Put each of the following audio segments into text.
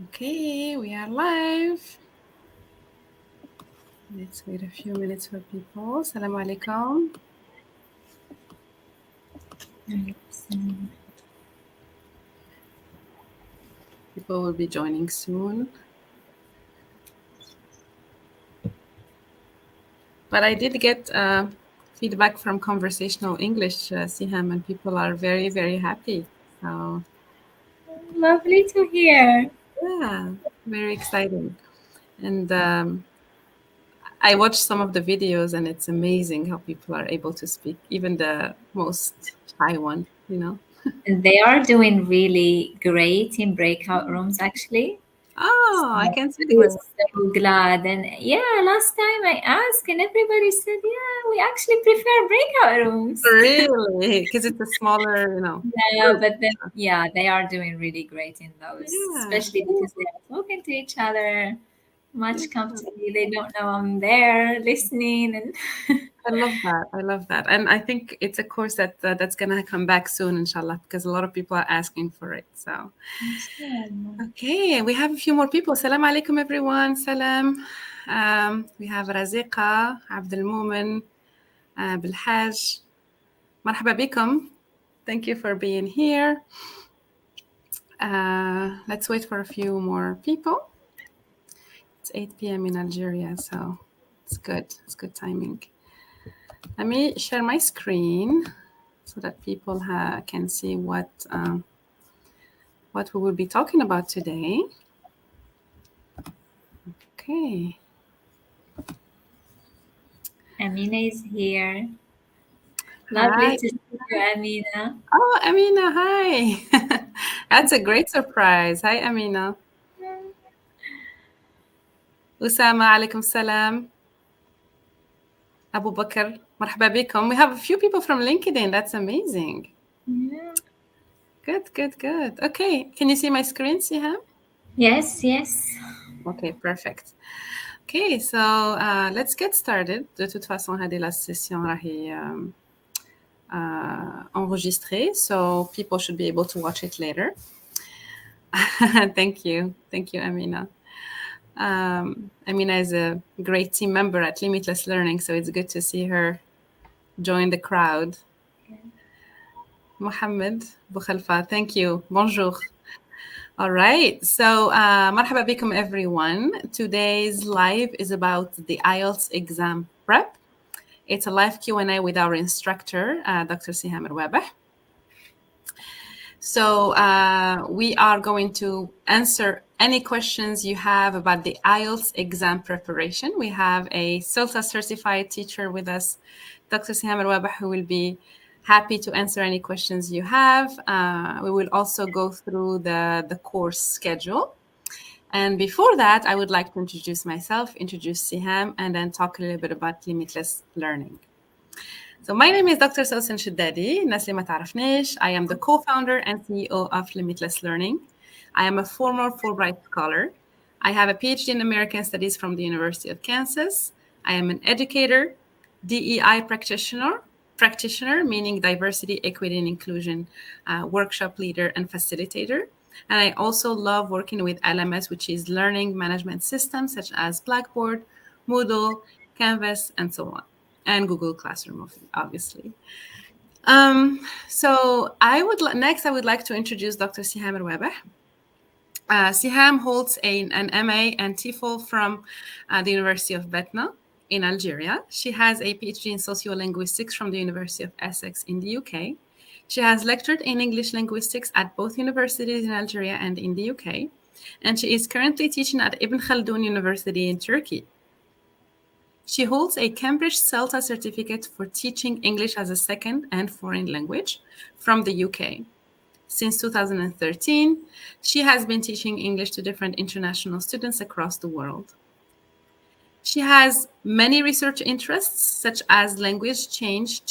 Okay, we are live. Let's wait a few minutes for people. Assalamu alaikum. People will be joining soon. But I did get feedback from conversational English, Siham, and people are very, very happy. So, Lovely to hear. yeah, very exciting. And I watched some of the videos, and it's amazing how people are able to speak, even the most shy one. They are doing really great in breakout rooms, actually. So Oh, I can see we're that. so glad. And yeah, last time I asked, and everybody said, yeah, we actually prefer breakout rooms. Really? Because it's a smaller Yeah, group. but then, yeah, they are doing really great in those, Yeah. especially because they are talking to each other Yeah. much comfortably. They don't know I'm there listening. And I love that. I love that. And I think it's a course that's gonna come back soon, inshallah, because a lot of people are asking for it. So, okay, we have a few more people. Salam alaikum, everyone. Salam. We have Raziqa, Abdul Mumin, Bilhaj. Marhaba bikum. Thank you for being here. Let's wait for a few more people. It's 8 p.m. in Algeria, so it's good. It's good timing. Let me share my screen so that people can see what we will be talking about today. Okay. Amina is here. Lovely Hi. to see you, Amina. Oh, Amina, hi. That's a great surprise. Hi, Amina. Usama, alaikum salam. Abu Bakr, marhaba bikum. We have a few people from LinkedIn. That's amazing. Yeah. Good, good, good. Okay. Can you see my screen, Siham? Yes, yes. Okay, perfect. Okay, so let's get started. De toute façon, هذه la session راهي enregistrée, so people should be able to watch it later. Thank you. Thank you, Amina. Amina is a great team member at Limitless Learning, so it's good to see her join the crowd. Mohammed Bukhalfa, thank you. Bonjour. All right, so marhaba bikum everyone. Today's live is about the IELTS exam prep. It's a live Q&A with our instructor, Dr. Siham Rouabeh. So we are going to answer any questions you have about the IELTS exam preparation. We have a CELTA certified teacher with us, Dr. Siham Rouabeh, who will be happy to answer any questions you have. We will also go through the course schedule. And before that, I would like to introduce myself, introduce Siham, and then talk a little bit about limitless learning. So my name is Dr. Sosan Shiddadi. الناس اللي ما تعرفنيش. I am the co-founder and CEO of Limitless Learning. I am a former Fulbright scholar. I have a PhD in American Studies from the University of Kansas. I am an educator, DEI practitioner meaning diversity, equity, and inclusion, workshop leader and facilitator. And I also love working with LMS, which is learning management systems such as Blackboard, Moodle, Canvas, and so on, and Google Classroom, obviously. So I would like to introduce Dr. Siham Rouabeh. Siham holds an MA and TEFL from the University of Batna in Algeria. She has a PhD in sociolinguistics from the University of Essex in the UK. She has lectured in English linguistics at both universities in Algeria and in the UK. And she is currently teaching at Ibn Khaldun University in Turkey. She holds a Cambridge CELTA certificate for teaching English as a second and foreign language from the UK. Since 2013, she has been teaching English to different international students across the world. She has many research interests, such as language change,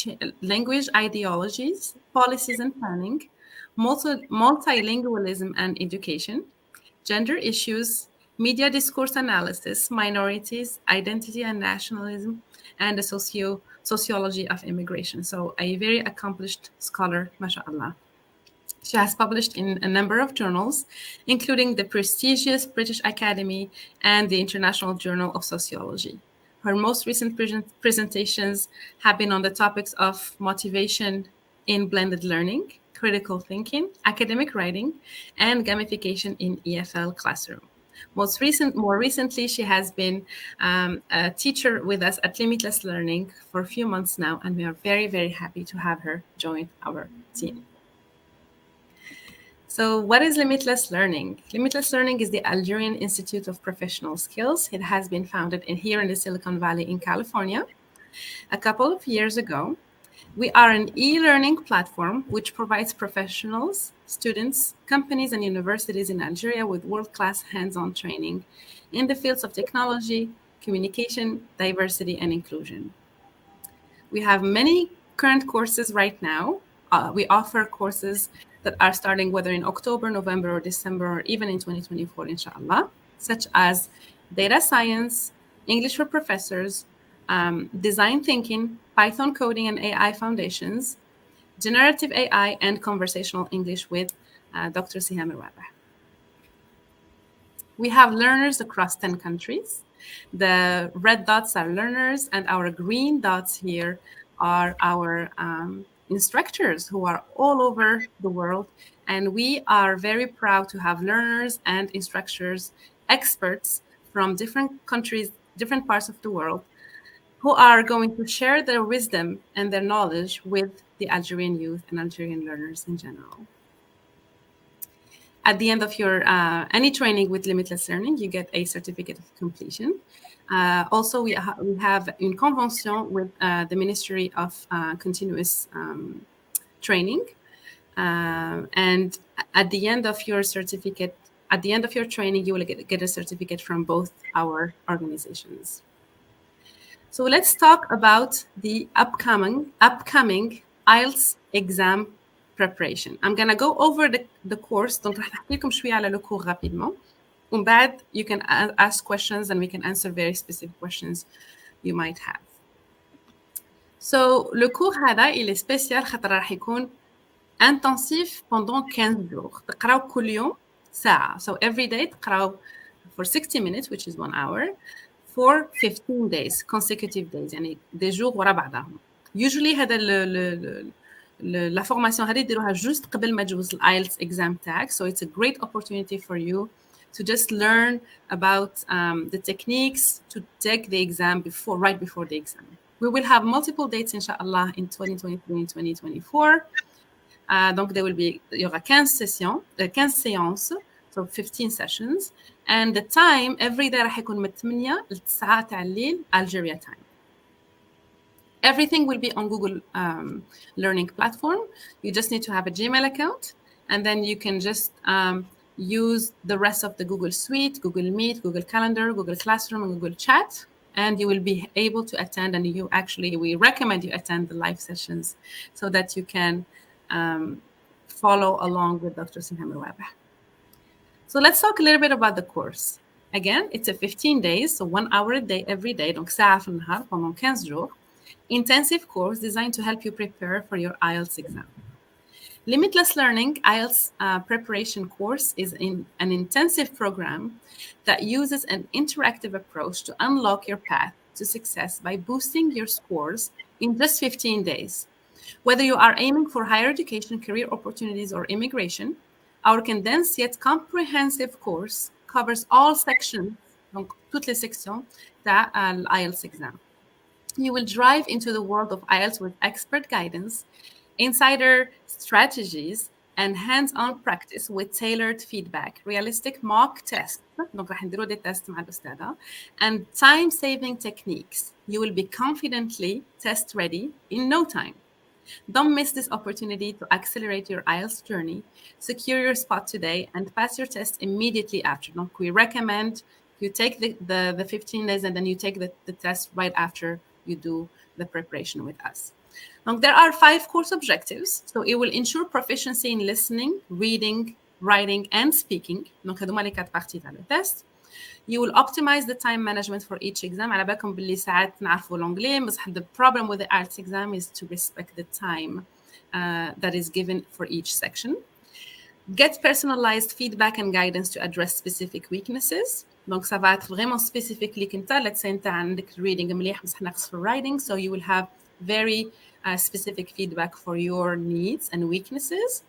language ideologies, policies and planning, multilingualism and education, gender issues, media discourse analysis, minorities, identity and nationalism, and the sociology of immigration. So a very accomplished scholar, mashallah. She has published in a number of journals, including the prestigious British Academy and the International Journal of Sociology. Her most recent presentations have been on the topics of motivation in blended learning, critical thinking, academic writing, and gamification in EFL classroom. More recently, she has been a teacher with us at Limitless Learning for a few months now, and we are very, very happy to have her join our team. So, what is Limitless Learning? Limitless Learning is the Algerian Institute of Professional Skills. It has been founded here in the Silicon Valley in California a couple of years ago. We are an e-learning platform which provides professionals, students, companies, and universities in Algeria with world-class hands-on training in the fields of technology, communication, diversity, and inclusion. We have many current courses right now. We offer courses that are starting whether in October, November, or December, or even in 2024, inshallah, such as data science, English for professors, design thinking, Python coding and AI foundations, generative AI, and conversational English with Dr. Siham Rouabeh. We have learners across 10 countries. The red dots are learners, and our green dots here are our instructors who are all over the world. And we are very proud to have learners and instructors, experts from different countries, different parts of the world, who are going to share their wisdom and their knowledge with the Algerian youth and Algerian learners in general. At the end of your any training with Limitless Learning, you get a certificate of completion. Also, we have in convention with the Ministry of Continuous Training. And at the end of your certificate, at the end of your training, you will get a certificate from both our organizations. So let's talk about the upcoming IELTS exam preparation. I'm going to go over the course. Donc رح نحكي لكم شوي على le cours rapidement. ومن بعد you can ask questions and we can answer very specific questions you might have. So le cours هذا il est spécial خاطر رح يكون intensif pendant 15 jours. تقراو كل يوم ساعة. So every day تقراو for 60 minutes, which is 1 hour, for 15 days, consecutive days, يعني des jours ورا بعضهم. Usually هذا la formation هذه يديروها just قبل ما تجوز IELTS exam tag, so it's a great opportunity for you to just learn about the techniques to take the exam right before the exam. We will have multiple dates, inshallah, in 2023 and 2024. Donc, il y aura 15 séances, so 15 sessions. And the time, every day راح يكون من 8 ل 9 تاع الليل Algeria time. Everything will be on Google Learning platform. You just need to have a Gmail account, and then you can just use the rest of the Google Suite, Google Meet, Google Calendar, Google Classroom, and Google Chat, and you will be able to attend. And we recommend you attend the live sessions so that you can follow along with Dr. Siham Rouabeh. So let's talk a little bit about the course. Again, it's a 15 days, so 1 hour a day every day, donc ساعة في النهار pendant 15 jours. Intensive course designed to help you prepare for your IELTS exam. Limitless Learning IELTS preparation course is an intensive program that uses an interactive approach to unlock your path to success by boosting your scores in just 15 days. Whether you are aiming for higher education, career opportunities, or immigration, our condensed yet comprehensive course covers all sections, donc toutes les sections de l'IELTS exam. You will dive into the world of IELTS with expert guidance, insider strategies, and hands-on practice with tailored feedback, realistic mock tests, donc رح نديرو دي tests مع الأستاذة, and time-saving techniques. You will be confidently test ready in no time. Don't miss this opportunity to accelerate your IELTS journey, secure your spot today, and pass your test immediately after. Donc, we recommend you take the 15 days and then you take the test right after you do the preparation with us. Donc, there are 5 course objectives. So it will ensure proficiency in listening, reading, writing, and speaking. Donc, هذوما les 4 parties dans le test. You will optimize the time management for each exam. على بالكم باللي ساعات نعرفوا الانجلي بس the problem with the IELTS exam is to respect the time that is given for each section. Get personalized feedback and guidance to address specific weaknesses. Donc, ça va être vraiment spécifique ليك انت. Let's say انت عندك reading مليح بس ناقص في writing, so you will have very specific feedback for your needs and weaknesses.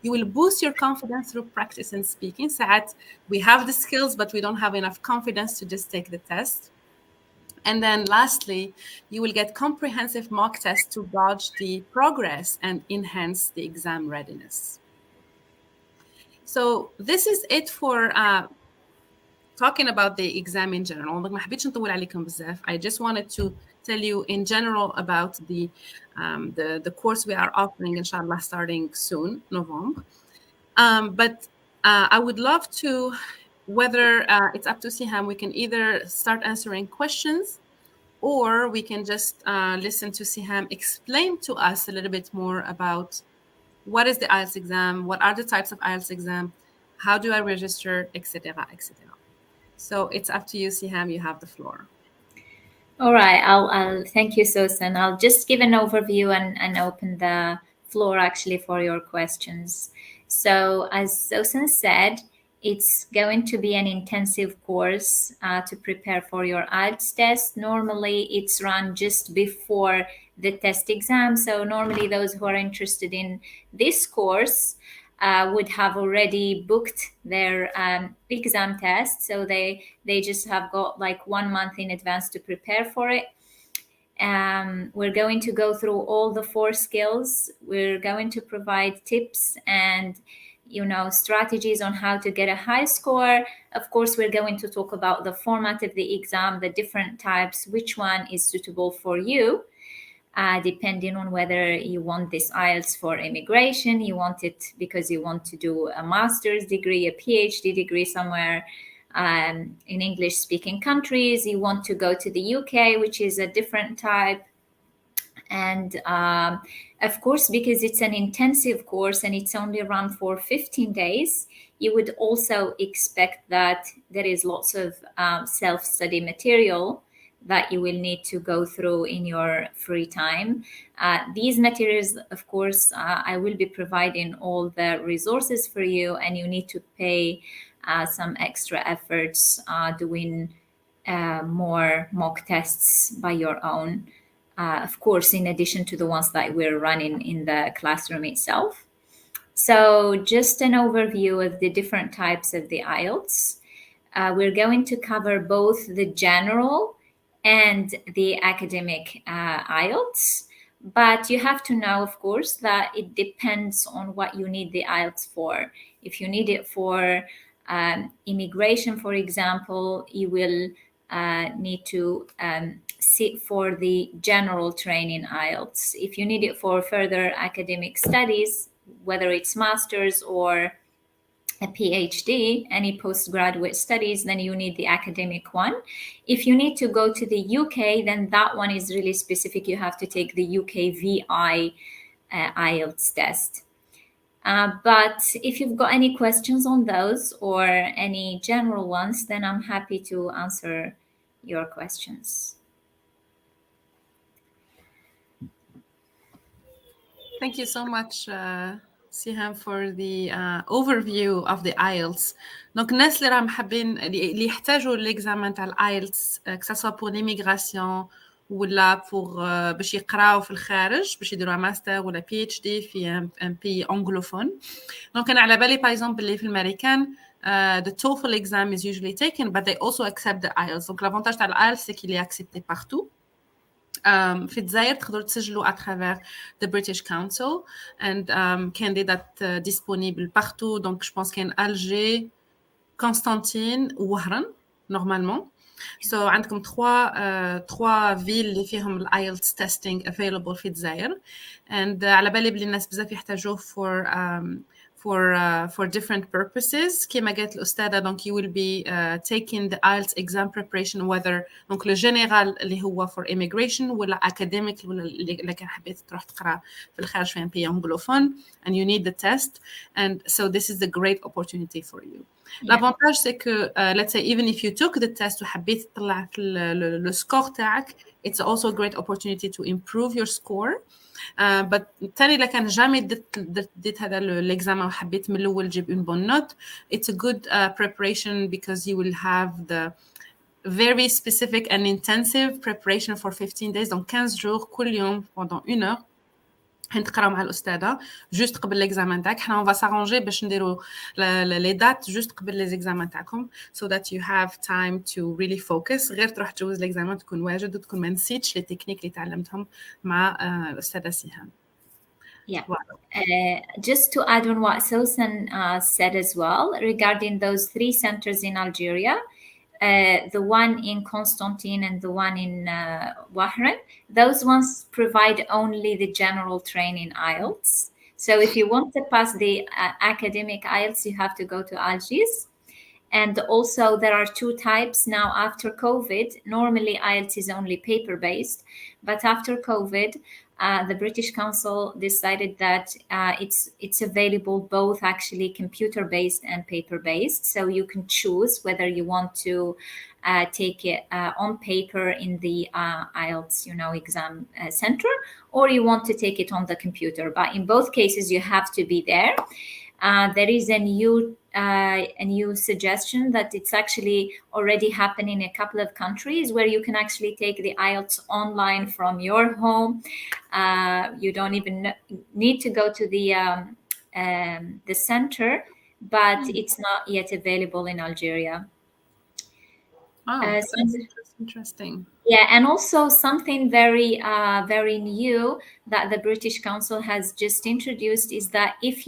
You will boost your confidence through practice and speaking. ساعات we have the skills, but we don't have enough confidence to just take the test. And then lastly, you will get comprehensive mock tests to gauge the progress and enhance the exam readiness. So this is it for talking about the exam in general. ما حبيتش نطول عليكم بزاف. I just wanted to tell you in general about the course we are offering, inshallah, starting soon, November. But I would love to, whether it's up to Siham, we can either start answering questions, or we can just listen to Siham explain to us a little bit more about what is the IELTS exam, what are the types of IELTS exam, how do I register, etc., etc. So it's up to you, Siham. You have the floor. All right, I'll thank you, Susan. I'll just give an overview and open the floor actually for your questions. So as Susan said, it's going to be an intensive course to prepare for your IELTS test. Normally, it's run just before the test exam. So normally those who are interested in this course would have already booked their exam test. So they just have got like 1 month in advance to prepare for it. We're going to go through all the 4 skills. We're going to provide tips and strategies on how to get a high score. Of course, we're going to talk about the format of the exam, the different types, which one is suitable for you, depending on whether you want this IELTS for immigration, you want it because you want to do a master's degree, a PhD degree somewhere in English-speaking countries, you want to go to the UK, which is a different type. And of course, because it's an intensive course and it's only run for 15 days, you would also expect that there is lots of self-study material that you will need to go through in your free time. These materials, of course, I will be providing all the resources for you, and you need to pay some extra efforts doing more mock tests by your own. Of course, in addition to the ones that we're running in the classroom itself. So just an overview of the different types of the IELTS. We're going to cover both the general and the academic IELTS. But you have to know, of course, that it depends on what you need the IELTS for. If you need it for immigration, for example, you will need to sit for the general training IELTS. If you need it for further academic studies, whether it's master's or a PhD, any postgraduate studies, then you need the academic one. If you need to go to the UK, then that one is really specific. You have to take the UKVI IELTS test. But if you've got any questions on those or any general ones, then I'm happy to answer your questions. Thank you so much, Siham, for the overview of the IELTS. Donc الناس اللي راهم حابين اللي يحتاجوا l'examen تاع IELTS que ça soit pour l'immigration ولا pour باش يقراو في الخارج باش يديروا ماستر ولا PhD في un pays anglophone. Donc انا على بالي par exemple اللي في الامريكان the TOEFL exam is usually taken, but they also accept the IELTS. Donc l'avantage تاع IELTS c'est qu'il est accepté partout. في الجزائر تقدروا تسجلوا à travers the British Council and كان des dates disponibles partout. Donc je pense كان Alger, Constantine ووهران normalement. So عندكم trois villes اللي فيهم ال IELTS testing available في الجزائر. And على بالي بلي الناس بزاف يحتاجوه for different purposes. كما قالت الأستاذة, donc you will be taking the IELTS exam preparation, whether donc le général اللي هو for immigration ولا academic ولا اللي كان حبيت تروح تقرأ في الخارج في un pays anglophone, and you need the test. And so this is a great opportunity for you. L'avantage c'est que let's say even if you took the test وحبيت تطلع في le score تاعك, it's also a great opportunity to improve your score. but تاني إذا كان جامي ديت هذا الإكزام وحبيت من الأول جيب une bonne note, it's a good preparation because you will have the very specific and intensive preparation for 15 days, donc 15 jours كل يوم pendant 1 heure. هنتقراو مع الأستاذة جوست قبل الإكزامان تاعك. حنا on va s'arranger باش نديرو les dates جوست قبل les examens تاعكم so that you have time to really focus. غير تروح تجوز الإكزامان تكون واجد وتكون ما نسيتش لي تكنيك اللي تعلمتهم مع الأستاذة سهام. Yeah. Just to add on what Susan said as well regarding those 3 centers in Algeria, the one in Constantine and the one in Wahran, those ones provide only the general training IELTS. So if you want to pass the academic IELTS, you have to go to Algiers. And also there are 2 types now after COVID. Normally IELTS is only paper-based, but after COVID, the British Council decided that it's available both actually computer-based and paper-based. So you can choose whether you want to take it on paper in the IELTS, exam center, or you want to take it on the computer. But in both cases, you have to be there. There is a new suggestion that it's actually already happening in a couple of countries where you can actually take the IELTS online from your home. You don't even need to go to the center, but it's not yet available in Algeria. That's interesting. Yeah, and also something very new that the British Council has just introduced is that if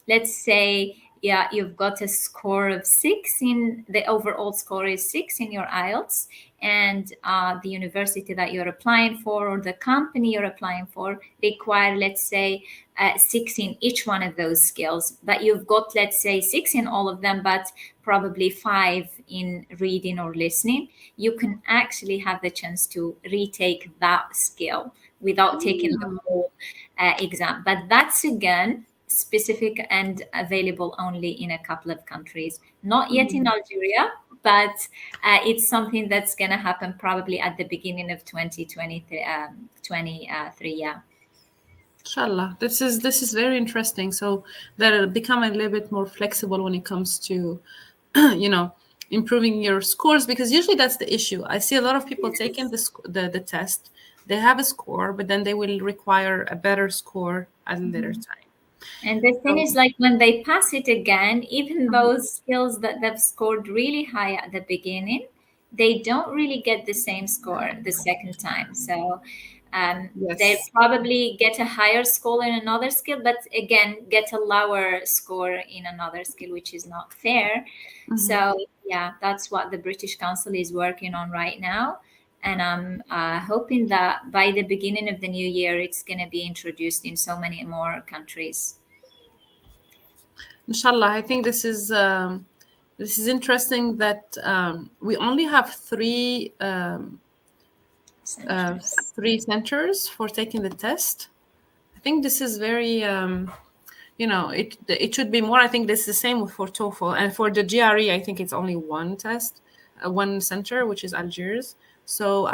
let's say, you've got a score of 6 in the overall score is 6 in your IELTS, and the university that you're applying for or the company you're applying for require, let's say, 6 in each one of those skills, but you've got, let's say, 6 in all of them, but probably 5 in reading or listening, you can actually have the chance to retake that skill without taking the whole exam. But that's, again, specific and available only in a couple of countries. Not yet in Algeria, but it's something that's going to happen probably at the beginning of 2023. Yeah. Inshallah. This is very interesting. So they'll become a little bit more flexible when it comes to, improving your scores, because usually that's the issue. I see a lot of people taking the test. They have a score, but then they will require a better score at a later time. And the thing is, like, when they pass it again, even those skills that they've scored really high at the beginning, they don't really get the same score the second time. So they probably get a higher score in another skill, but again, get a lower score in another skill, which is not fair. So yeah, that's what the British Council is working on right now. And I'm hoping that by the beginning of the new year, it's going to be introduced in so many more countries. Inshallah, I think this is interesting that we only have 3 centers for taking the test. I think this is very, it should be more. I think this is the same for TOEFL, and for the GRE, I think it's only 1 test, 1 center, which is Algiers. So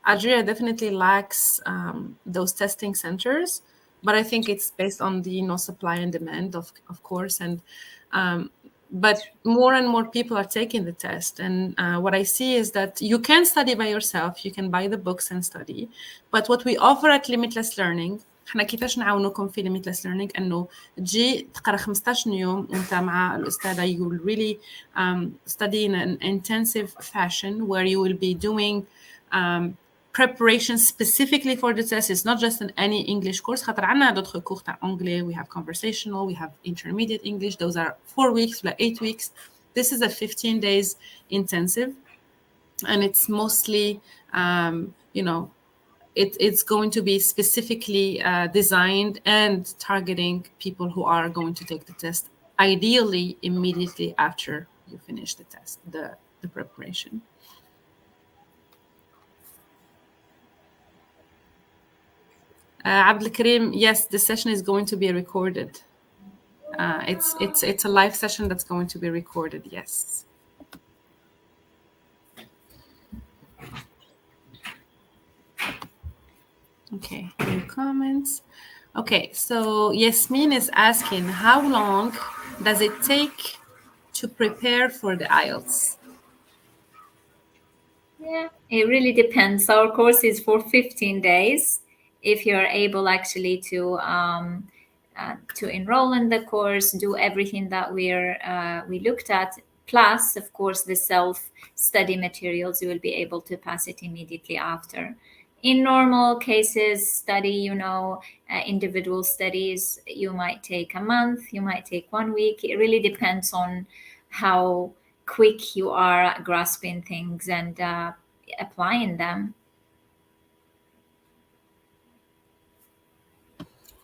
Algeria definitely lacks those testing centers, but I think it's based on the supply and demand, of course, and but more and more people are taking the test. And what I see is that you can study by yourself, you can buy the books and study, but what we offer at Limitless Learning, احنا كيفاش نعاونوكم في Limitless Learning، انه تجي تقرا 15 يوم وانت مع الاستاذه. You will really study in an intensive fashion where you will be doing preparation specifically for the test. It's not just in any English course. خاطر عنا d'autres cours تاع anglais. We have conversational, we have intermediate English. Those are 4 weeks, like 8 weeks. This is a 15 days intensive, and it's mostly, it's going to be specifically designed and targeting people who are going to take the test, ideally immediately after you finish the test, the preparation. Abdul Karim, yes, the session is going to be recorded. It's a live session that's going to be recorded. Yes. Okay, new comments. Okay, so Yasmin is asking, how long does it take to prepare for the IELTS? Yeah, it really depends. Our course is for 15 days. If you're able actually to enroll in the course, do everything that we looked at, plus of course the self study materials, you will be able to pass it immediately after. In normal cases, individual studies, you might take a month, you might take 1 week. It really depends on how quick you are at grasping things and applying them.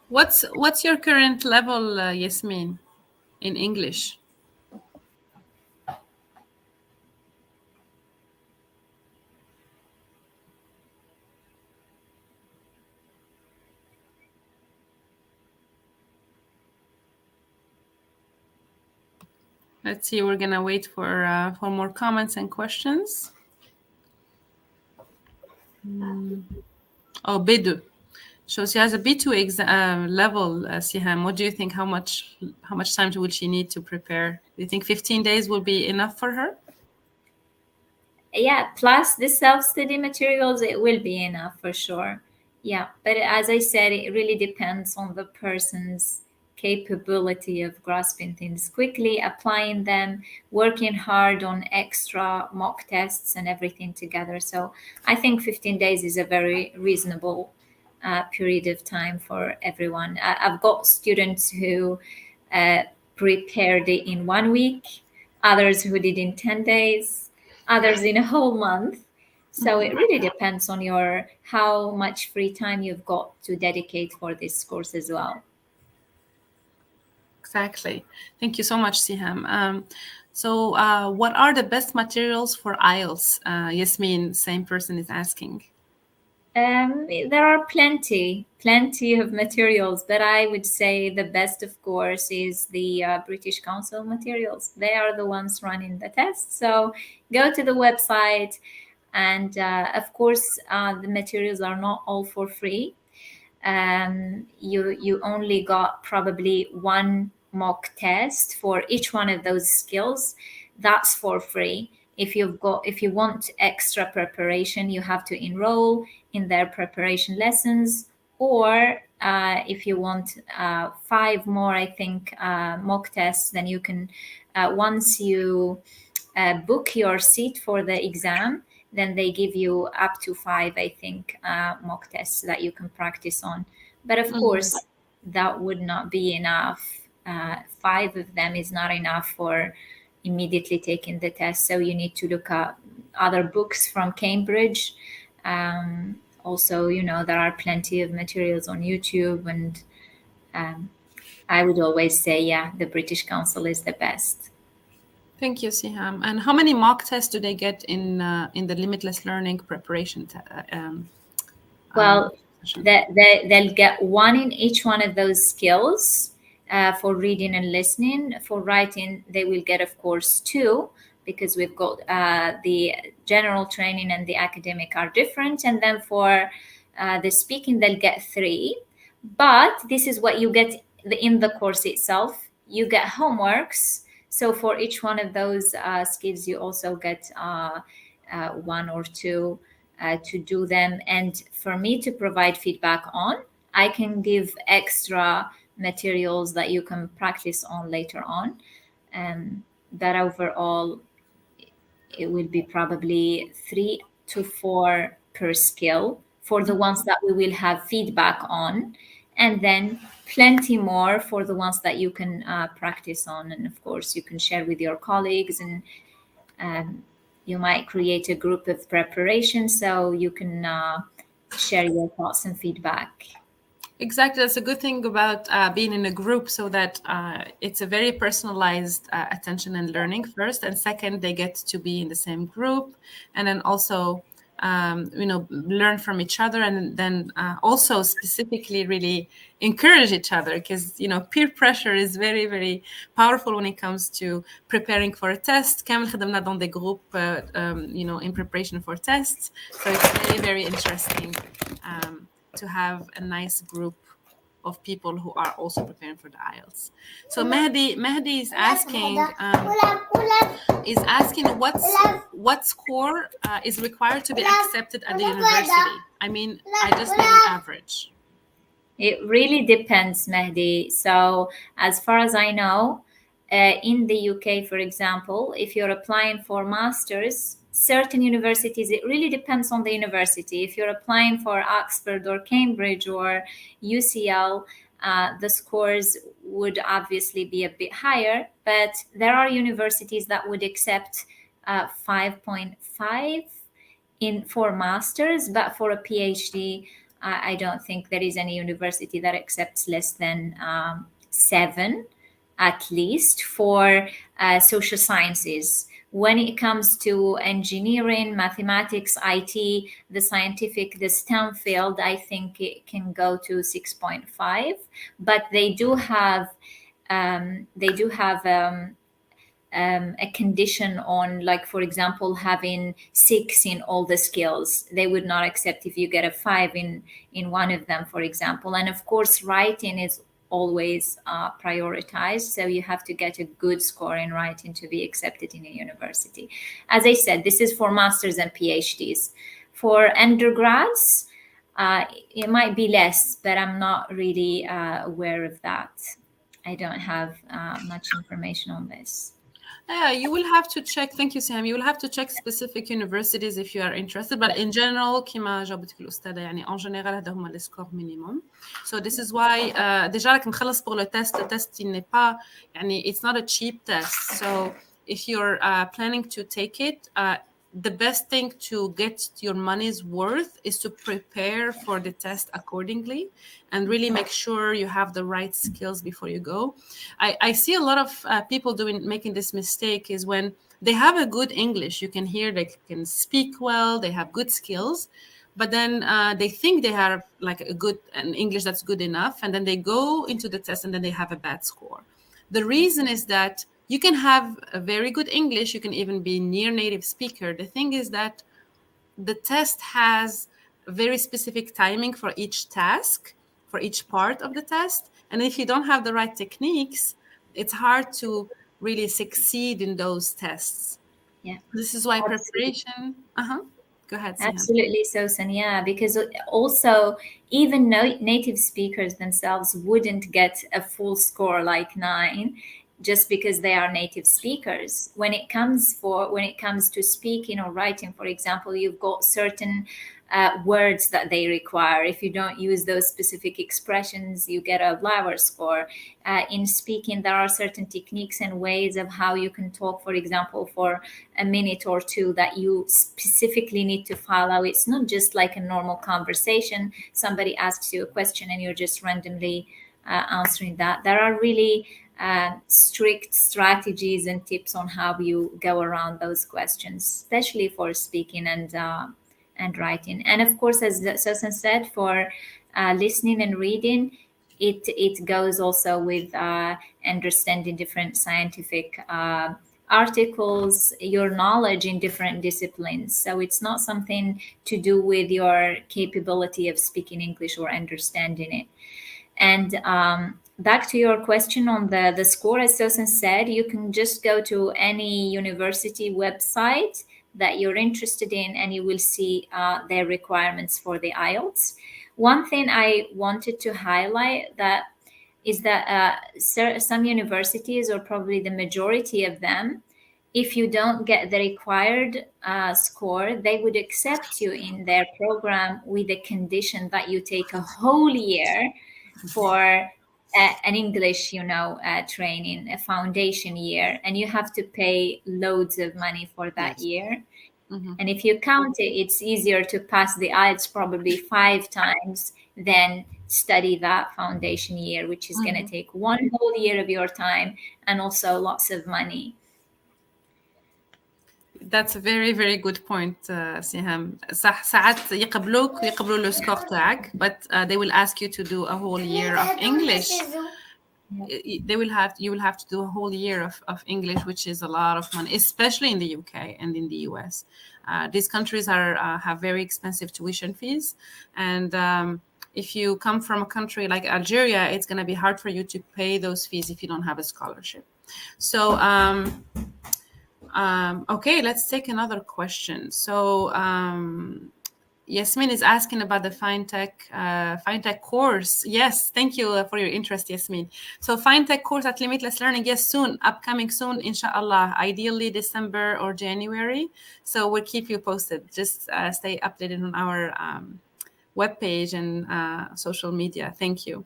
What's your current level, Yasmin, in English? Let's see. We're gonna wait for more comments and questions. Oh, B2. So she has a B2 level, Siham. What do you think? How much time will she need to prepare? Do you think 15 days will be enough for her? Yeah, plus the self-study materials, it will be enough for sure. Yeah, but as I said, it really depends on the person's capability of grasping things quickly, applying them, working hard on extra mock tests and everything together. So I think 15 days is a very reasonable period of time for everyone. I've got students who uh, prepared it in 1 week, others who did in 10 days, others in a whole month. So it really depends on your how much free time you've got to dedicate for this course as well. Exactly. Thank you so much, Siham. So, what are the best materials for IELTS? Yasmin, same person is asking. There are plenty of materials, but I would say the best, of course, is the British Council materials. They are the ones running the test. So go to the website, and of course, the materials are not all for free. You only got probably one mock test for each one of those skills. That's for free. If you want extra preparation, you have to enroll in their preparation lessons, or if you want five more, I think, mock tests, then you can once you book your seat for the exam, then they give you up to five, I think, mock tests that you can practice on. But of course, that would not be enough. Five of them is not enough for immediately taking the test. So you need to look at other books from Cambridge. Also, there are plenty of materials on YouTube, and I would always say, yeah, the British Council is the best. Thank you, Siham. And how many mock tests do they get in the Limitless Learning preparation Well, session? they'll get one in each one of those skills for reading and listening. For writing, they will get, of course, two, because we've got the general training and the academic are different. And then for the speaking, they'll get three. But this is what you get in the course itself. You get homeworks. So for each one of those skills, you also get one or two to do them. And for me to provide feedback on, I can give extra materials that you can practice on later on. But overall, it will be probably 3 to 4 per skill for the ones that we will have feedback on, and then plenty more for the ones that you can practice on. And of course, you can share with your colleagues, and you might create a group of preparation so you can share your thoughts and feedback. Exactly. That's a good thing about being in a group, so that it's a very personalized attention and learning first. And second, they get to be in the same group, and then also, learn from each other, and then also specifically really encourage each other, because, peer pressure is very, very powerful when it comes to preparing for a test. كامل خدمنا dans des groupes, in preparation for tests. So it's very, very interesting to have a nice group of people who are also preparing for the IELTS. So Mehdi is asking what score is required to be accepted at the university. I mean, I just need an average. It really depends, Mehdi. So, as far as I know, in the UK, for example, if you're applying for masters, certain universities, it really depends on the university. If you're applying for Oxford or Cambridge or UCL, the scores would obviously be a bit higher, but there are universities that would accept 5.5 for masters, but for a PhD, I don't think there is any university that accepts less than 7, at least, for social sciences. When it comes to engineering, mathematics, IT, the scientific, the STEM field, I think it can go to 6.5. But they do have a condition on, like, for example, having 6 in all the skills. They would not accept if you get a 5 in one of them, for example. And of course, writing is always prioritized, so you have to get a good score in writing to be accepted in a university. As I said, this is for masters and PhDs. For undergrads, it might be less, but I'm not really aware of that. I don't have much information on this. Yeah, you will have to check. Thank you, Sam. You will have to check specific universities if you are interested. But in general, كما جاوبتك الأستاذة يعني en général هذا هما les scores minimum. So this is why déjà لك مخلص pour le test. Le test il n'est pas يعني it's not a cheap test. So if you're planning to take it, the best thing to get your money's worth is to prepare for the test accordingly and really make sure you have the right skills before you go. I see a lot of people making this mistake is when they have a good English, you can hear they can speak well, they have good skills, but then they think they have like an English that's good enough, and then they go into the test and then they have a bad score. The reason is that you can have a very good English, you can even be near native speaker. The thing is that the test has a very specific timing for each task, for each part of the test. And if you don't have the right techniques, it's hard to really succeed in those tests. Yeah. This is why preparation. Go ahead, Siham. Absolutely, Sosan. Yeah, because also even native speakers themselves wouldn't get a full score like 9 just because they are native speakers. When it comes to speaking or writing, for example, you've got certain words that they require. If you don't use those specific expressions, you get a lower score. In speaking, there are certain techniques and ways of how you can talk, for example, for a minute or two that you specifically need to follow. It's not just like a normal conversation. Somebody asks you a question and you're just randomly answering that. There are really strict strategies and tips on how you go around those questions, especially for speaking and writing. And of course, as Susan said, for listening and reading, it goes also with understanding different scientific articles, your knowledge in different disciplines. So it's not something to do with your capability of speaking English or understanding it. And back to your question on the score, as Susan said, you can just go to any university website that you're interested in and you will see their requirements for the IELTS. One thing I wanted to highlight is that some universities, or probably the majority of them, if you don't get the required score, they would accept you in their program with the condition that you take a whole year for an English, training, a foundation year, and you have to pay loads of money for that year. Mm-hmm. And if you count it, it's easier to pass the IELTS probably 5 times than study that foundation year, which is going to take 1 whole year of your time and also lots of money. That's a very, very good point, Siham. ساعات يقبلوا le score تاعك, but they will ask you to do a whole year of English. You will have to do a whole year of English, which is a lot of money, especially in the UK and in the US. These countries have very expensive tuition fees, and if you come from a country like Algeria, it's going to be hard for you to pay those fees if you don't have a scholarship. So, okay, let's take another question. So, Yasmin is asking about the fintech course. Yes, thank you for your interest, Yasmin. So fintech course at Limitless Learning, yes, soon, upcoming soon, inshallah, ideally December or January. So we'll keep you posted. Just stay updated on our webpage and social media. Thank you.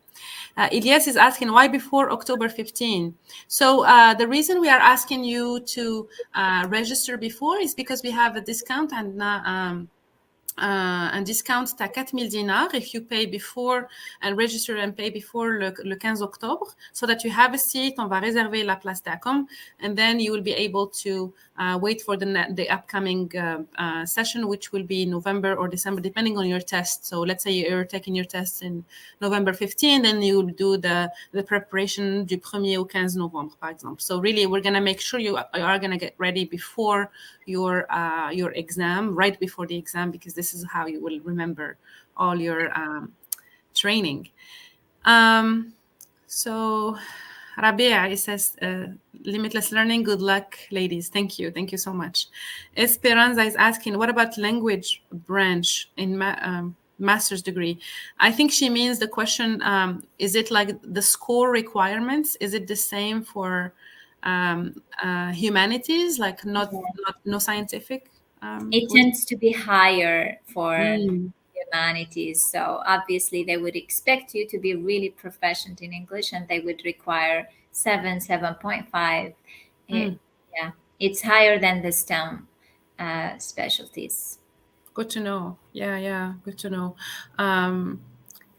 Ilyas is asking why before October 15. So the reason we are asking you to register before is because we have a discount and un discount à 4000 dinars if you pay before and register and pay before le 15 octobre, so that you have a seat. On va réserver la place d'ACOM, and then you will be able to wait for the upcoming session, which will be November or December, depending on your test. So let's say you're taking your test in November 15, then you will do the preparation du 1er au 15 novembre, par exemple. So really, we're going to make sure you are going to get ready before your exam, right before the exam, because this is how you will remember all your training. So Rabia, it says, Limitless Learning, good luck, ladies. Thank you so much. Esperanza is asking, what about language branch in master's degree? I think she means the question, is it like the score requirements? Is it the same for humanities, like no scientific? It tends to be higher for humanities. So obviously they would expect you to be really proficient in English, and they would require 7.5. Yeah, it's higher than the STEM specialties. Good to know. Yeah, good to know.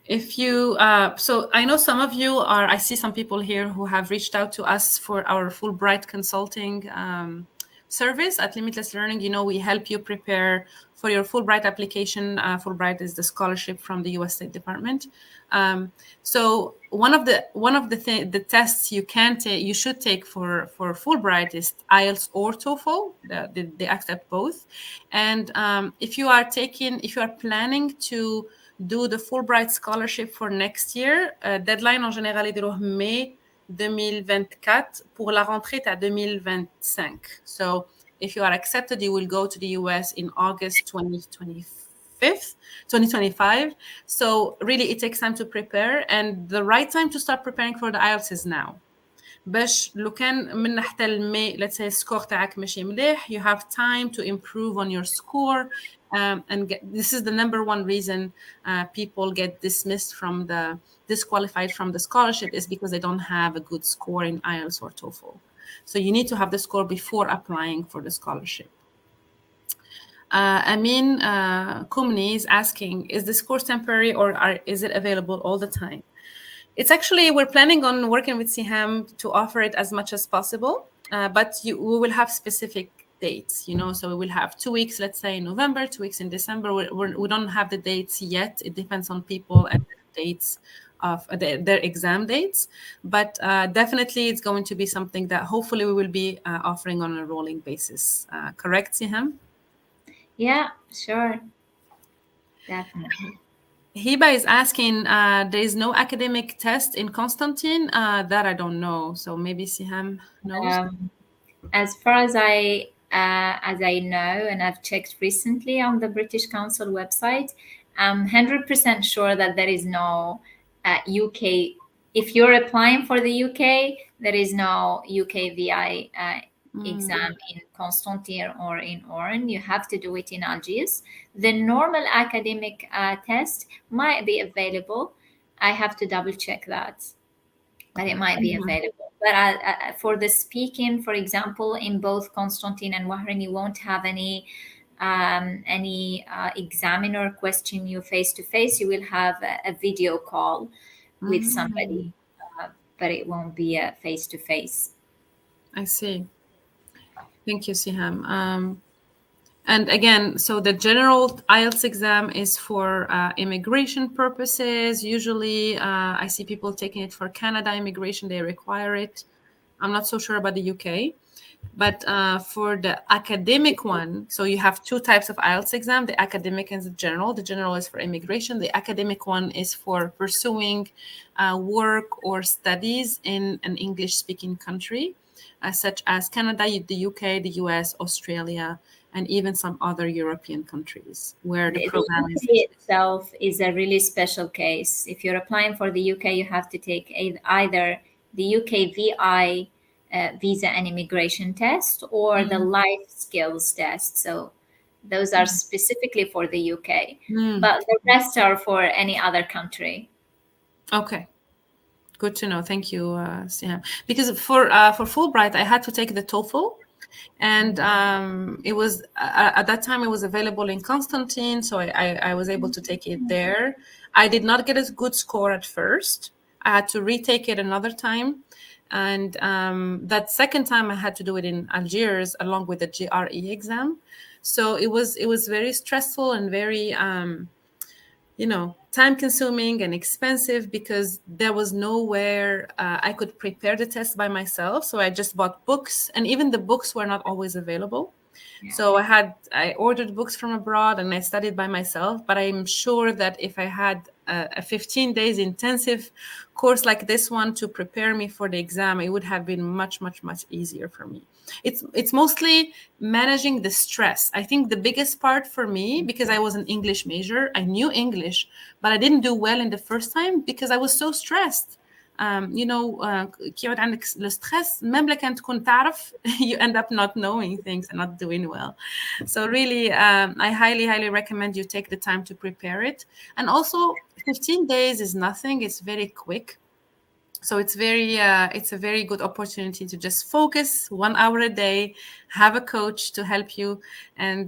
If you, so I know some of you are, I see some people here who have reached out to us for our Fulbright consulting service at Limitless Learning. You know, we help you prepare for your Fulbright application. Fulbright is the scholarship from the U.S. State Department. So one of the tests you should take for Fulbright is IELTS or TOEFL. They accept both. And if you are planning to do the Fulbright scholarship for next year, deadline en général est de mai 2024. Pour la rentrée, à 2025. So if you are accepted, you will go to the US in August 2025. So really, it takes time to prepare, and the right time to start preparing for the IELTS is now. باش لو كان من حتى الماي, let's say score تاعك ماشي مليح, you have time to improve on your score, and this is the number one reason people get disqualified from the scholarship, is because they don't have a good score in IELTS or TOEFL. So you need to have the score before applying for the scholarship. Amin Kumni is asking, is this course temporary or is it available all the time? It's actually, we're planning on working with Siham to offer it as much as possible, but we will have specific dates, so we will have 2 weeks, let's say in November, 2 weeks in December. We don't have the dates yet. It depends on people and their dates of their exam dates, but definitely it's going to be something that hopefully we will be offering on a rolling basis. Correct, Siham? Yeah, sure. Definitely. Hiba is asking, there is no academic test in Constantine? That I don't know. So maybe Siham knows. As far as I know, and I've checked recently on the British Council website, I'm 100% sure that there is no UK. If you're applying for the UK, there is no UKVI exam in Constantine or in Oran. You have to do it in Algiers. The normal academic test might be available. I have to double check that, but it might be available. But for the speaking, for example, in both Constantine and Wahran, you won't have any examiner question you face to face. You will have a video call with somebody, but it won't be a face to face. I see. Thank you, Siham. And again, so the general IELTS exam is for immigration purposes. Usually, I see people taking it for Canada immigration. They require it. I'm not so sure about the UK. But for the academic one, so you have two types of IELTS exam, the academic and the general. The general is for immigration. The academic one is for pursuing work or studies in an English-speaking country, such as Canada, the UK, the US, Australia, and even some other European countries where the The program is. UK itself is a really special case. If you're applying for the UK, you have to take either the UK VI visa and immigration test or the life skills test. So those are specifically for the UK, but the rest are for any other country. Okay. Good to know. Thank you, Siham. Because for Fulbright, I had to take the TOEFL, and it was at that time it was available in Constantine, so I was able to take it there. I did not get a good score at first. I had to retake it another time, and that second time I had to do it in Algiers along with the GRE exam. So it was very stressful and very time consuming and expensive because there was nowhere I could prepare the test by myself. So I just bought books, and even the books were not always available. So I ordered books from abroad and I studied by myself. But I'm sure that if I had a 15 days intensive course like this one to prepare me for the exam, it would have been much, much, much easier for me. It's mostly managing the stress. I think the biggest part for me, because I was an English major, I knew English, but I didn't do well in the first time because I was so stressed. كي يقعد عندك الستريس ميم لك أنت تكون تعرف you end up not knowing things and not doing well. So really, I highly recommend you take the time to prepare it. And also, 15 days is nothing. It's very quick. So it's a very good opportunity to just focus 1 hour a day, have a coach to help you, and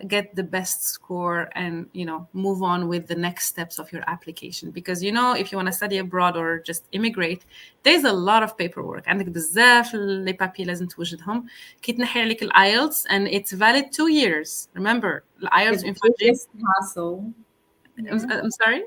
get the best score, and move on with the next steps of your application. Because if you want to study abroad or just immigrate, there's a lot of paperwork. عندك بزاف لي بابي لازم توجدهم كي تنحي عليك IELTS, and it's valid 2 years. Remember, IELTS The in 5G. biggest hassle. I'm sorry.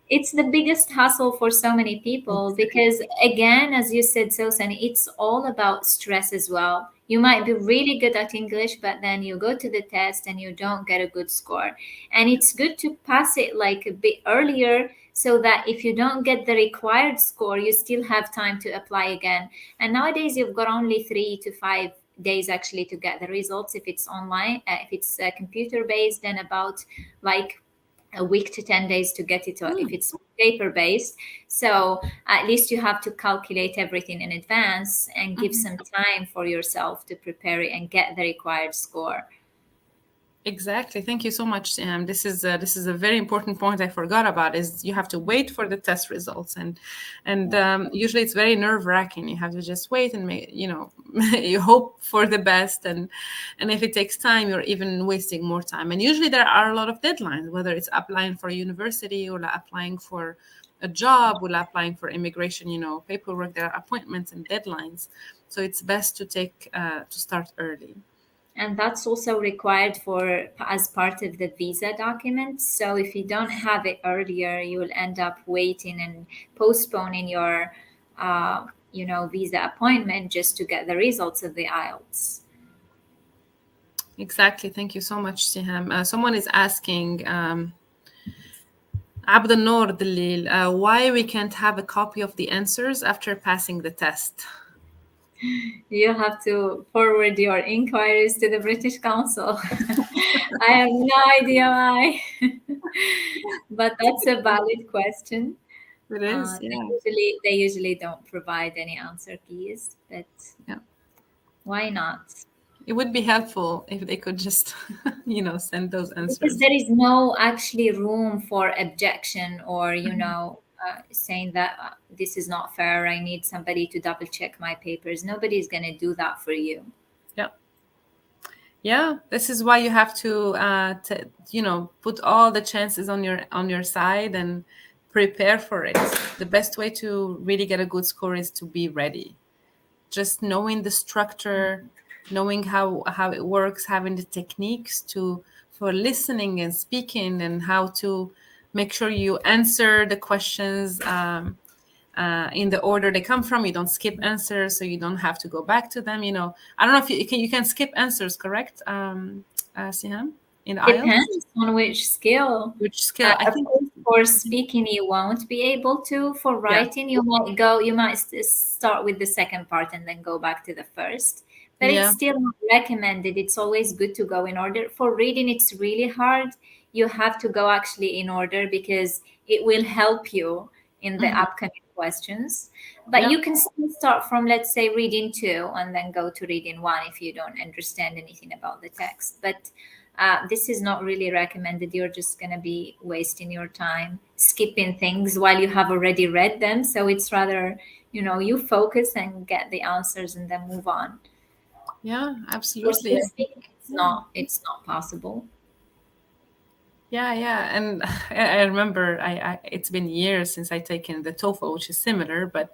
It's the biggest hassle for so many people because, again, as you said, Sosan, it's all about stress as well. You might be really good at English, but then you go to the test and you don't get a good score. And it's good to pass it like a bit earlier so that if you don't get the required score, you still have time to apply again. And nowadays, you've got only 3 to 5 days actually to get the results if it's online. If it's computer based, then about like a week to 10 days to get it if it's paper based. So at least you have to calculate everything in advance and give some time for yourself to prepare it and get the required score. Exactly. Thank you so much, Sam. This is a very important point I forgot about. Is you have to wait for the test results, and usually it's very nerve wracking. You have to just wait and you hope for the best, and if it takes time, you're even wasting more time. And usually there are a lot of deadlines, whether it's applying for a university or applying for a job or applying for immigration. Paperwork. There are appointments and deadlines, so it's best to start early. And that's also required as part of the visa document. So if you don't have it earlier, you will end up waiting and postponing your visa appointment just to get the results of the IELTS. Exactly. Thank you so much, Siham. Someone is asking, Abd al-Noor Dalil, why we can't have a copy of the answers after passing the test. You have to forward your inquiries to the British Council. I have no idea why, but that's a valid question. It is, yeah. They usually don't provide any answer keys, but why not? It would be helpful if they could just, send those answers. Because there is no actually room for objection or, saying that this is not fair. I need somebody to double check my papers. Nobody's going to do that for you. Yeah. Yeah. This is why you have to put all the chances on your side and prepare for it. The best way to really get a good score is to be ready. Just knowing the structure, knowing how it works, having the techniques for listening and speaking, and how to make sure you answer the questions in the order they come from. You don't skip answers, so you don't have to go back to them. I don't know if you can skip answers, correct, Siham, in the IELTS? Depends on which skill. Which skill? I Of think. course, for speaking, you won't be able to. For Yeah. writing, you might start with the second part and then go back to the first. But it's Yeah. still not recommended. It's always good to go in order. For reading, it's really hard. You have to go actually in order because it will help you in the upcoming questions. But Yeah. you can still start from, let's say, reading 2 and then go to reading 1 if you don't understand anything about the text. But this is not really recommended. You're just going to be wasting your time skipping things while you have already read them. So it's rather, you focus and get the answers and then move on. Yeah, For absolutely. speaking, it's not possible. Yeah. And I remember it's been years since I taken the TOEFL, which is similar, but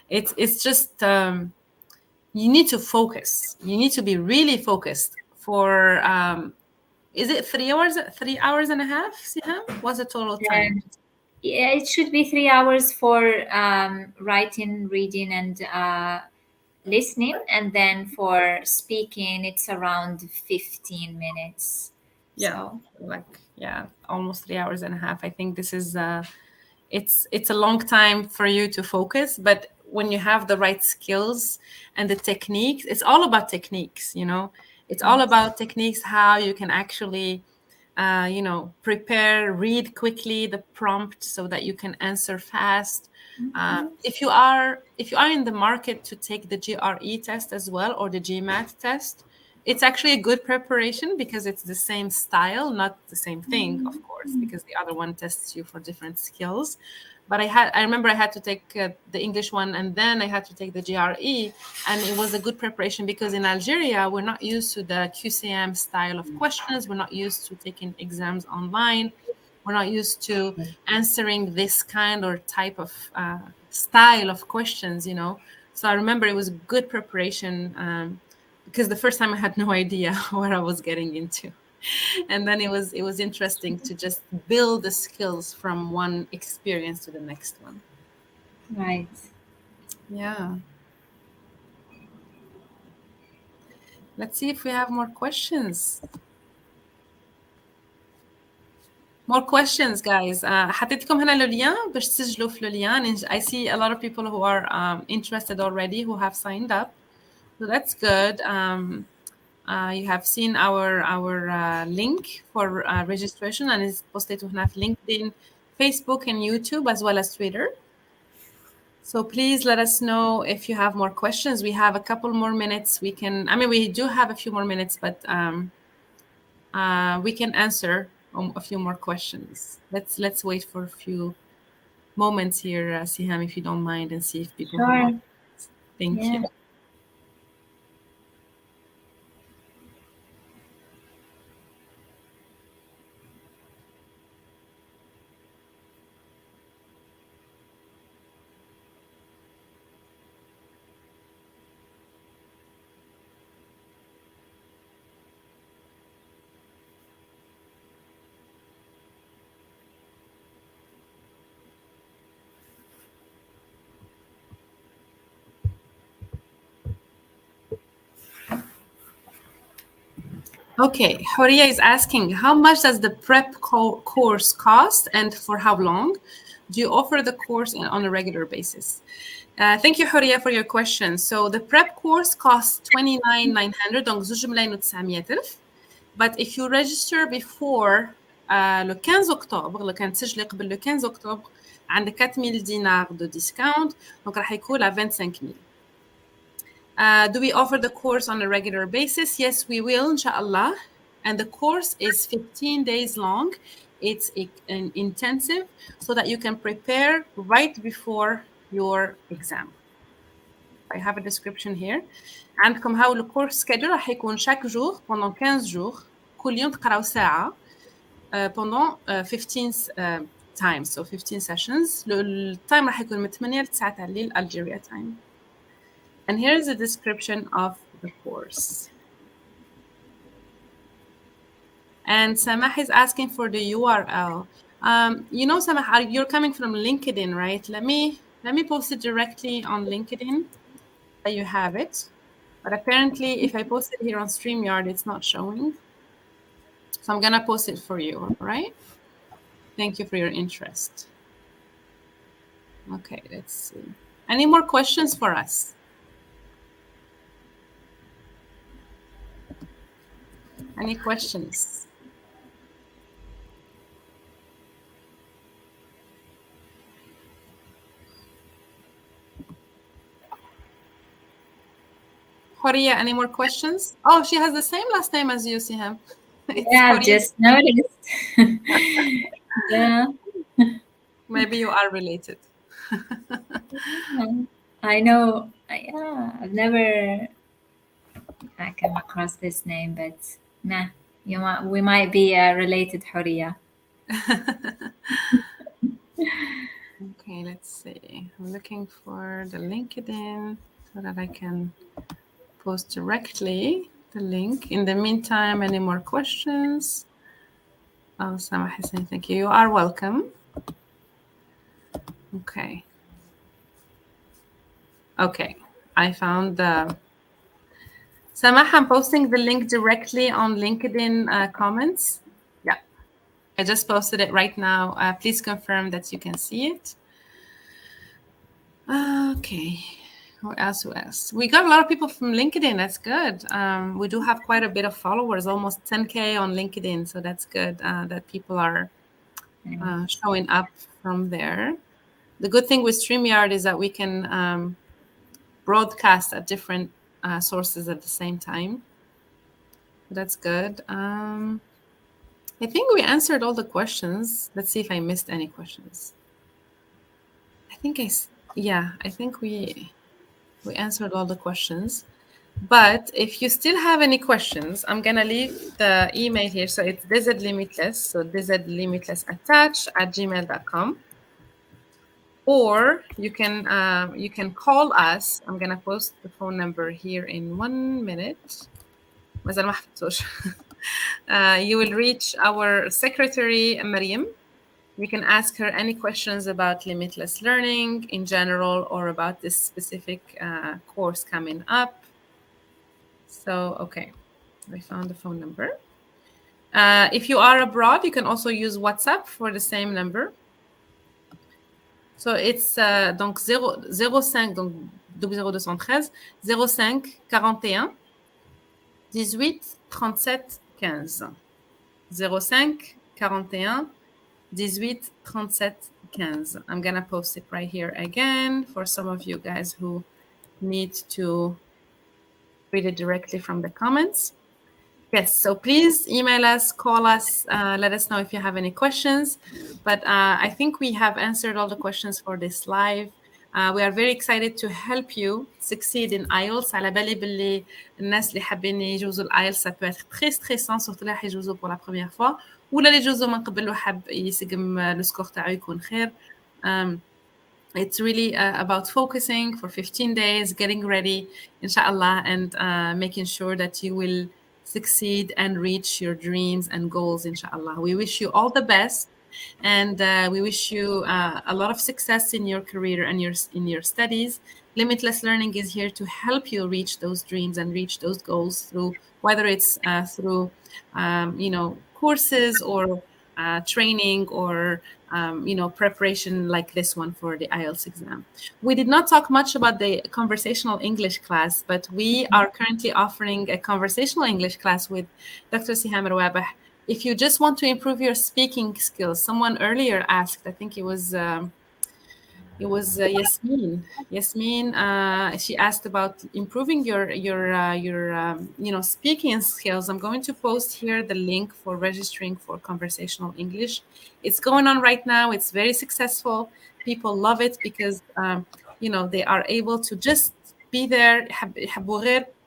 it's just you need to focus. You need to be really focused for is it 3 hours, 3 hours and a half, Siham? What's the total time? Yeah, it should be 3 hours for writing, reading, and listening, and then for speaking, it's around 15 minutes. Yeah, So almost 3 hours and a half. I think this is it's a long time for you to focus, but when you have the right skills and the techniques, it's all about techniques. It's all about techniques, how you can actually prepare, read quickly the prompt so that you can answer fast. If you are in the market to take the GRE test as well, or the GMAT test, it's actually a good preparation because it's the same style, not the same thing, of course, because the other one tests you for different skills. But I remember I had to take the English one, and then I had to take the GRE, and it was a good preparation because in Algeria we're not used to the QCM style of questions. We're not used to taking exams online. We're not used to answering this kind or type of style of questions. So I remember it was good preparation because the first time I had no idea what I was getting into. And then it was interesting to just build the skills from one experience to the next one. right. Yeah. Let's see if we have more questions. More questions, guys. حطيتكم هنا لليان باش تسجلوا في لليان. I see a lot of people who are interested already, who have signed up. So that's good. You have seen our link for registration, and it's posted هنا في LinkedIn, Facebook, and YouTube, as well as Twitter. So please let us know if you have more questions. We have a couple more minutes. We do have a few more minutes, but we can answer a few more questions. Let's wait for a few moments here, Siham, if you don't mind, and see if people have more. Sure. Thank Yeah. you. Okay, Horia is asking, how much does the prep course cost and for how long? Do you offer the course on a regular basis? Thank you, Horia, for your question. So the prep course costs 29,900, donc 2,900,000. But if you register before le 15 octobre, لو كان تسجلي قبل le 15 octobre, عندك 4,000 دينار de discount, donc راح يكون à 25,000. Do we offer the course on a regular basis? Yes, we will, inshallah. And the course is 15 days long. It's an intensive so that you can prepare right before your exam. I have a description here. عندكم هاو الكورس schedule راح يكون chaque jour pendant 15 jours. كل يوم تقراو ساعة pendant 15 times, so 15 sessions. التايم راح يكون من 8 ل 9 الليل Algeria time. And here is a description of the course. And Samah is asking for the URL. Samah, you're coming from LinkedIn, right? Let me Let me post it directly on LinkedIn. You have it. But apparently, if I post it here on StreamYard, it's not showing. So I'm going to post it for you, all right? Thank you for your interest. Okay, let's see. Any more questions for us? Any questions? Horia, any more questions? Oh, she has the same last name as you, Siham. Yeah, I've just noticed. Yeah. Maybe you are related. I know. Yeah, I've never come across this name, but nah, we might be related, Huria. Okay, let's see. I'm looking for the LinkedIn so that I can post directly the link. In the meantime, any more questions? Oh, Sama Hussein, thank you. You are welcome. Okay. Okay, I found the... Samah, I'm posting the link directly on LinkedIn comments. Yeah, I just posted it right now. Please confirm that you can see it. Okay. Who else? Who else? We got a lot of people from LinkedIn. That's good. We do have quite a bit of followers, almost 10K on LinkedIn. So that's good that people are showing up from there. The good thing with StreamYard is that we can broadcast at different sources at the same time. That's good. I think we answered all the questions. Let's see if I missed any questions. I think I think we answered all the questions. But if you still have any questions, I'm gonna leave the email here. So it's DZLimitless, so DZLimitless@gmail.com. Or you can call us. I'm gonna post the phone number here in 1 minute. مازال ما حفظتوش. You will reach our secretary, Mariam. You can ask her any questions about limitless learning in general or about this specific course coming up. So, okay, I found the phone number. If you are abroad, you can also use WhatsApp for the same number. So it's donc 05 donc 00213 05 41 18 37 15 05 41 18 37 15. I'm gonna post it right here again for some of you guys who need to read it directly from the comments. Yes, so please email us, call us, let us know if you have any questions. But I think we have answered all the questions for this live. We are very excited to help you succeed in IELTS. على بالي باللي الناس اللي حابين يجوزوا الآيلتس ça peut être très stressant surtout اللي حيجوزوا pour la première fois ولا اللي جوزوا من قبل وحاب يسقم السكور تاعو يكون خير. It's really about focusing for 15 days, getting ready, inshallah, and making sure that you will succeed and reach your dreams and goals, inshallah. We wish you all the best, and we wish you a lot of success in your career and in your studies. Limitless Learning is here to help you reach those dreams and reach those goals through whether it's through courses or training or preparation like this one for the IELTS exam. We did not talk much about the conversational English class, but we are currently offering a conversational English class with Dr. Siham Rouabeh. If you just want to improve your speaking skills, someone earlier asked, I think it was Yasmin. Yasmin, she asked about improving your speaking skills. I'm going to post here the link for registering for conversational English. It's going on right now. It's very successful. People love it because they are able to just be there.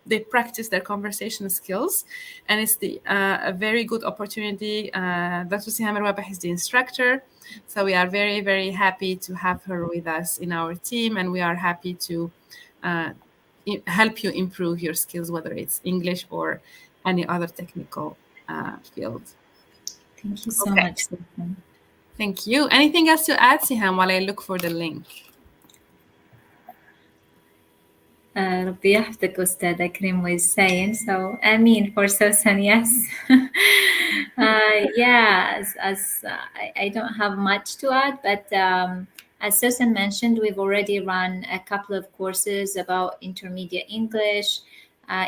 They practice their conversation skills, and it's a very good opportunity. Dr. Siham Rouabeh is the instructor. So we are very, very happy to have her with us in our team, and we are happy to help you improve your skills, whether it's English or any other technical field. Thank you so much, Siham. Thank you. Anything else to add, Siham, while I look for the link? ربي يحفظك أستاذة كريم was saying. So, Amin for Susan, yes. Yeah, I don't have much to add, but as Susan mentioned, we've already run a couple of courses about intermediate English,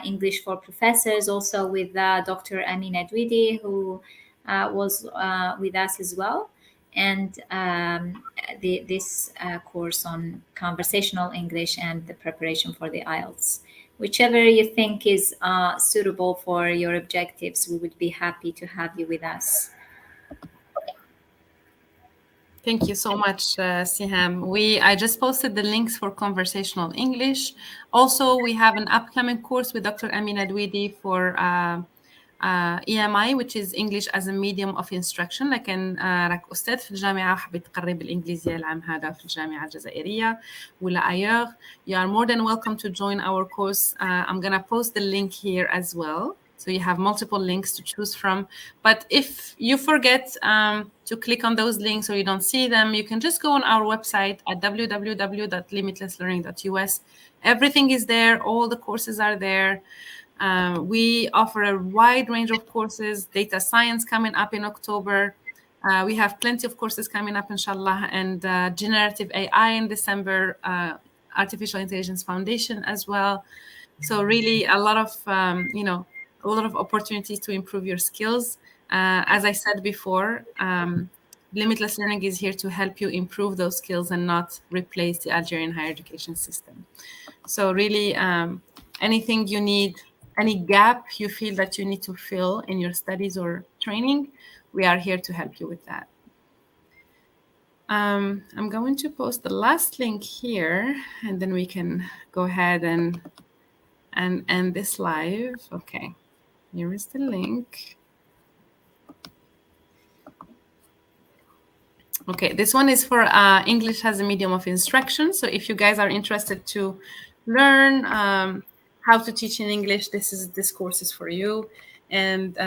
English for professors, also with Dr. Amin Adwidi, who was with us as well. And this course on conversational English and the preparation for the IELTS. Whichever you think is suitable for your objectives, we would be happy to have you with us. Thank you so much, Siham. I just posted the links for conversational English. Also, we have an upcoming course with Dr. Amin Adwidi for EMI, which is English as a medium of instruction. لكن راك أستاذ في الجامعة وحبيت تقرب الإنجليزية العام هذا في الجامعة الجزائرية ولا ailleurs. You are more than welcome to join our course. I'm gonna post the link here as well. So you have multiple links to choose from. But if you forget to click on those links or you don't see them, you can just go on our website at www.limitlesslearning.us. Everything is there. All the courses are there. We offer a wide range of courses, data science coming up in October. We have plenty of courses coming up, inshallah, and generative AI in December, artificial intelligence foundation as well. So really a lot of, a lot of opportunities to improve your skills. As I said before, Limitless Learning is here to help you improve those skills and not replace the Algerian higher education system. So really, anything you need, any gap you feel that you need to fill in your studies or training, we are here to help you with that. I'm going to post the last link here, and then we can go ahead and end this live. Okay, here is the link. Okay, this one is for English as a medium of instruction. So if you guys are interested to learn how to teach in English, this course is for you. And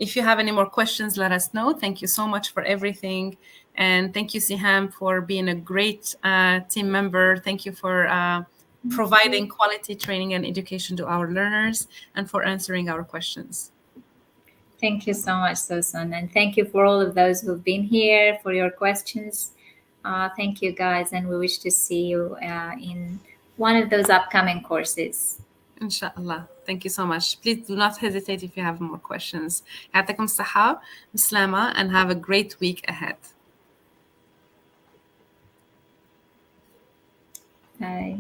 if you have any more questions, let us know. Thank you so much for everything. And thank you, Siham, for being a great team member. Thank you for providing quality training and education to our learners and for answering our questions. Thank you so much, Susan. And thank you for all of those who've been here, for your questions. Thank you, guys. And we wish to see you in one of those upcoming courses. Inshallah. Thank you so much. Please do not hesitate if you have more questions. يعطيكم الصحة والسلامة and have a great week ahead. Bye.